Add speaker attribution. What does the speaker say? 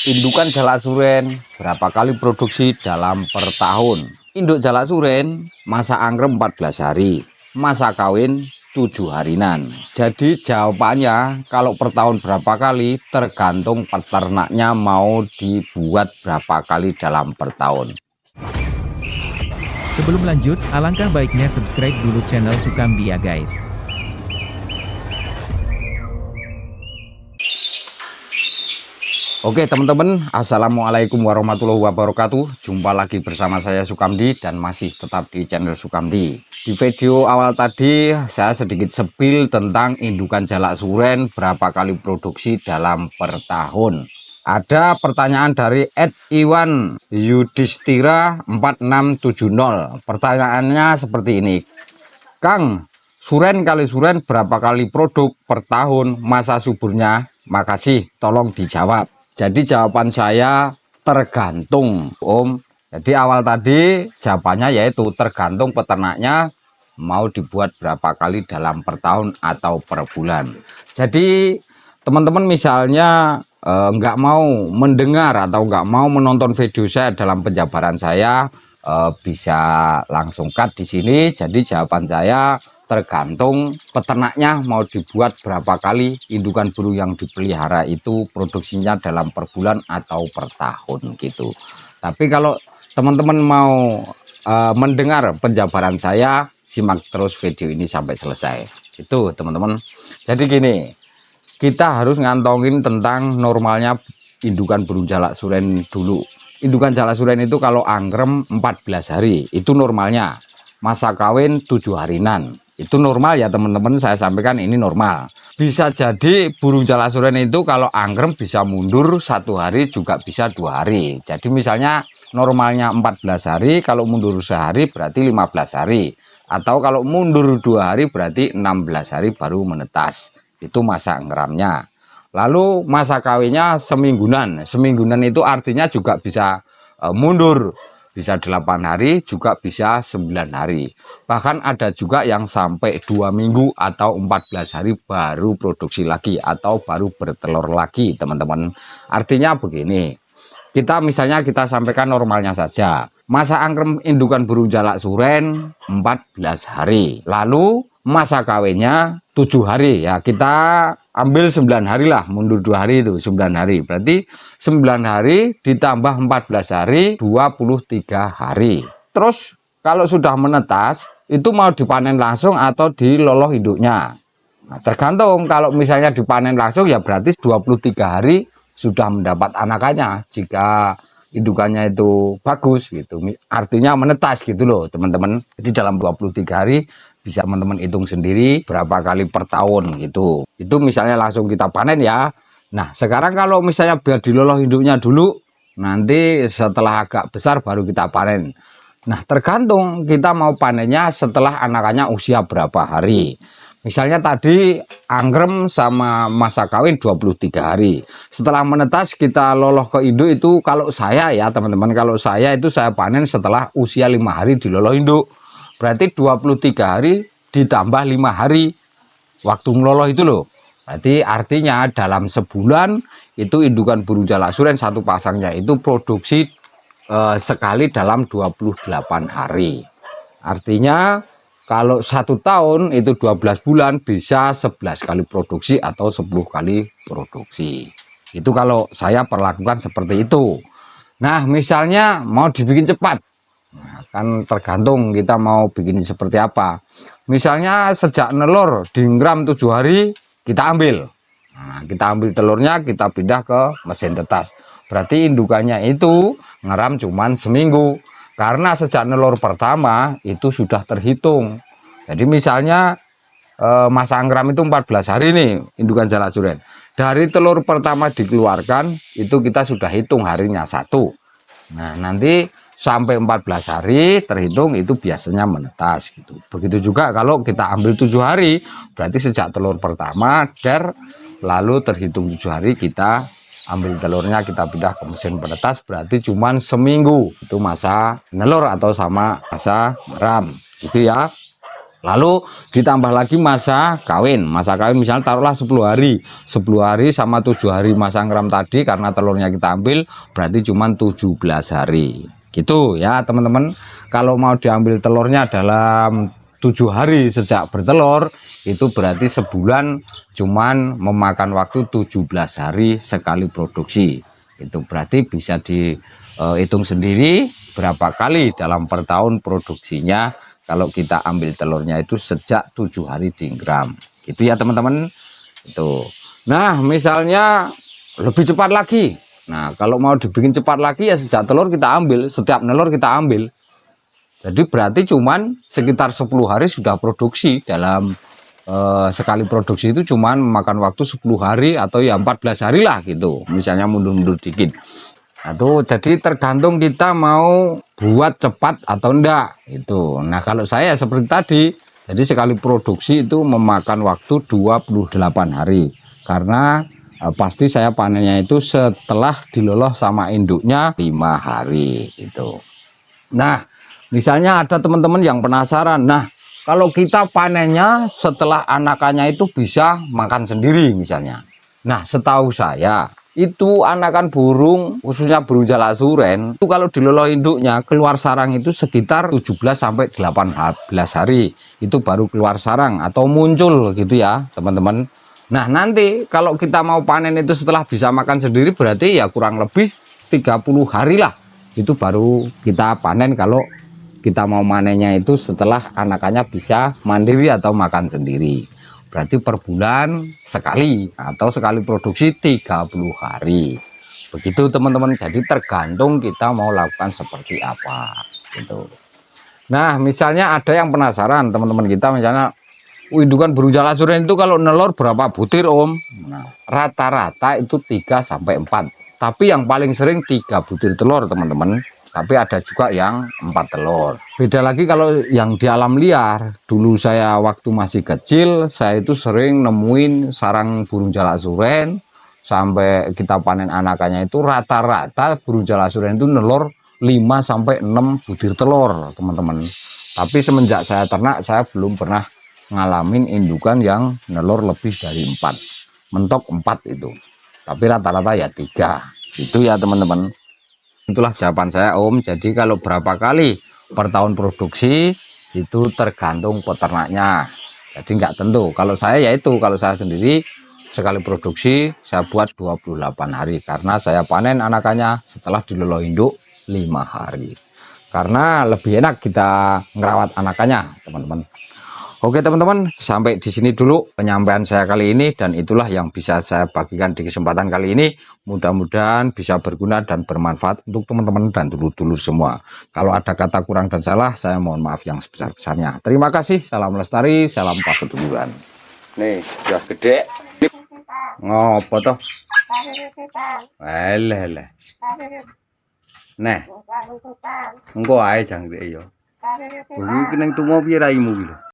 Speaker 1: Indukan jalak suren berapa kali produksi dalam per tahun? Induk jalak suren masa anggrem 14 hari, masa kawin 7 harinan. Jadi jawabannya kalau per tahun berapa kali tergantung peternaknya mau dibuat berapa kali dalam per tahun.
Speaker 2: Sebelum lanjut, alangkah baiknya subscribe dulu channel Sukamdi ya guys.
Speaker 1: Oke teman-teman, assalamualaikum warahmatullahi wabarakatuh. Jumpa lagi bersama saya Sukamdi dan masih tetap di channel Sukamdi. Di video awal tadi saya sedikit sepil tentang indukan jalak suren berapa kali produksi dalam per tahun. Ada pertanyaan dari @iwan yudhistira 4670. Pertanyaannya seperti ini, Kang, suren kali suren berapa kali produk per tahun, masa suburnya? Makasih, tolong dijawab. Jadi jawaban saya tergantung Om. Jadi awal tadi jawabannya yaitu tergantung peternaknya mau dibuat berapa kali dalam per tahun atau per bulan. Jadi teman-teman misalnya nggak mau mendengar atau nggak mau menonton video saya dalam penjabaran saya, bisa langsung cut di sini. Jadi jawaban saya tergantung peternaknya mau dibuat berapa kali indukan burung yang dipelihara itu produksinya dalam per bulan atau per tahun gitu. Tapi kalau teman-teman mau mendengar penjabaran saya, simak terus video ini sampai selesai. Itu teman-teman. Jadi gini, kita harus ngantongin tentang normalnya indukan burung jalak suren dulu. Indukan jalak suren itu kalau anggrem 14 hari, itu normalnya. Masa kawin 7 harinan. Itu normal ya teman-teman, saya sampaikan ini normal. Bisa jadi burung jalak suren itu kalau anggrem bisa mundur 1 hari juga bisa 2 hari. Jadi misalnya normalnya 14 hari, kalau mundur sehari berarti 15 hari. Atau kalau mundur 2 hari berarti 16 hari baru menetas. Itu masa anggremnya. Lalu masa kawinnya semingguan. Semingguan itu artinya juga bisa mundur. Bisa 8 hari, juga bisa 9 hari. Bahkan ada juga yang sampai 2 minggu atau 14 hari baru produksi lagi atau baru bertelur lagi teman-teman. Artinya begini, kita misalnya kita sampaikan normalnya saja. Masa anggrem indukan burung jalak suren 14 hari. Lalu masa kawinnya 7 hari ya, kita ambil 9 hari lah, mundur 2 hari itu 9 hari, berarti 9 hari ditambah 14 hari 23 hari. Terus kalau sudah menetas itu mau dipanen langsung atau diloloh induknya. Nah, tergantung, kalau misalnya dipanen langsung ya berarti 23 hari sudah mendapat anakannya jika indukannya itu bagus gitu, artinya menetas gitu loh teman-teman. Jadi dalam 23 hari bisa teman-teman hitung sendiri berapa kali per tahun gitu. Itu misalnya langsung kita panen ya. Nah sekarang kalau misalnya biar diloloh induknya dulu, nanti setelah agak besar baru kita panen. Nah tergantung kita mau panennya setelah anakannya usia berapa hari. Misalnya tadi anggrem sama masa kawin 23 hari. Setelah menetas kita loloh ke induk itu, kalau saya ya teman-teman, kalau saya itu saya panen setelah usia 5 hari diloloh induk. Berarti 23 hari ditambah 5 hari waktu meloloh itu loh. Berarti artinya dalam sebulan itu indukan burung jalak suren satu pasangnya itu produksi sekali dalam 28 hari. Artinya kalau 1 tahun itu 12 bulan bisa 11 kali produksi atau 10 kali produksi. Itu kalau saya perlakukan seperti itu. Nah misalnya mau dibikin cepat, nah, kan tergantung kita mau bikin seperti apa. Misalnya sejak nelur dinggram 7 hari kita ambil. Nah, kita ambil telurnya, kita pindah ke mesin tetas. Berarti indukannya itu ngeram cuman seminggu. Karena sejak nelur pertama itu sudah terhitung. Jadi misalnya masa anggrem itu 14 hari nih indukan jalak suren. Dari telur pertama dikeluarkan itu kita sudah hitung harinya 1. Nah nanti sampai 14 hari terhitung itu biasanya menetas gitu. Begitu juga kalau kita ambil 7 hari, berarti sejak telur pertama lalu terhitung 7 hari kita ambil telurnya, kita pindah ke mesin penetas, berarti cuman seminggu itu masa nelur atau sama masa ram gitu ya. Lalu ditambah lagi masa kawin. Masa kawin misalnya taruhlah 10 hari. 10 hari sama 7 hari masa ngeram tadi, karena telurnya kita ambil berarti cuma 17 hari. Gitu ya teman-teman. Kalau mau diambil telurnya dalam 7 hari sejak bertelur, itu berarti sebulan cuman memakan waktu 17 hari sekali produksi. Itu berarti bisa dihitung sendiri berapa kali dalam per tahun produksinya kalau kita ambil telurnya itu sejak 7 hari dinggram. Gitu ya teman-teman. Itu. Nah, misalnya lebih cepat lagi. Nah, kalau mau dibikin cepat lagi ya sejak telur kita ambil, setiap nelur kita ambil. Jadi berarti cuman sekitar 10 hari sudah produksi. Dalam sekali produksi itu cuman memakan waktu 10 hari atau ya 14 hari lah gitu. Misalnya mundur-mundur dikit. Nah, tuh, jadi tergantung kita mau buat cepat atau enggak itu. Nah, kalau saya seperti tadi, jadi sekali produksi itu memakan waktu 28 hari. Karena pasti saya panennya itu setelah diloloh sama induknya 5 hari gitu. Nah, misalnya ada teman-teman yang penasaran. Nah, kalau kita panennya setelah anakannya itu bisa makan sendiri misalnya. Nah, setahu saya itu anakan burung, khususnya burung jalak suren, itu kalau diloloh induknya keluar sarang itu sekitar 17 sampai 18 hari. Itu baru keluar sarang atau muncul gitu ya, teman-teman. Nah, nanti kalau kita mau panen itu setelah bisa makan sendiri berarti ya kurang lebih 30 hari lah. Itu baru kita panen kalau kita mau manennya itu setelah anakannya bisa mandiri atau makan sendiri. Berarti per bulan sekali atau sekali produksi 30 hari. Begitu teman-teman. Jadi tergantung kita mau lakukan seperti apa gitu. Nah, misalnya ada yang penasaran teman-teman kita, misalnya indukan burung jalak suren itu kalau nelor berapa butir Om? Nah, rata-rata itu 3 sampai 4. Tapi yang paling sering 3 butir telur teman-teman. Tapi ada juga yang 4 telur. Beda lagi kalau yang di alam liar. Dulu saya waktu masih kecil, saya itu sering nemuin sarang burung jalak suren. Sampai kita panen anakannya itu rata-rata burung jalak suren itu nelor 5 sampai 6 butir telur teman-teman. Tapi semenjak saya ternak, saya belum pernah ngalamin indukan yang nelor lebih dari 4. Mentok 4 itu. Tapi rata-rata ya 3. Itu ya teman-teman. Itulah jawaban saya Om. Jadi kalau berapa kali per tahun produksi itu tergantung peternaknya. Jadi nggak tentu. Kalau saya ya itu, kalau saya sendiri sekali produksi saya buat 28 hari. Karena saya panen anakannya setelah diloloh induk 5 hari. Karena lebih enak kita ngerawat anakannya teman-teman. Oke teman-teman, sampai di sini dulu penyampaian saya kali ini, dan itulah yang bisa saya bagikan di kesempatan kali ini. Mudah-mudahan bisa berguna dan bermanfaat untuk teman-teman dan dulur-dulur semua. Kalau ada kata kurang dan salah, saya mohon maaf yang sebesar-besarnya. Terima kasih, salam lestari, salam paseduluran. Nih, sudah gede. Ngopo toh? Eleh. Nah, engko ae jangkrik yo. Kuwi ning tumo piye raimu iki lho?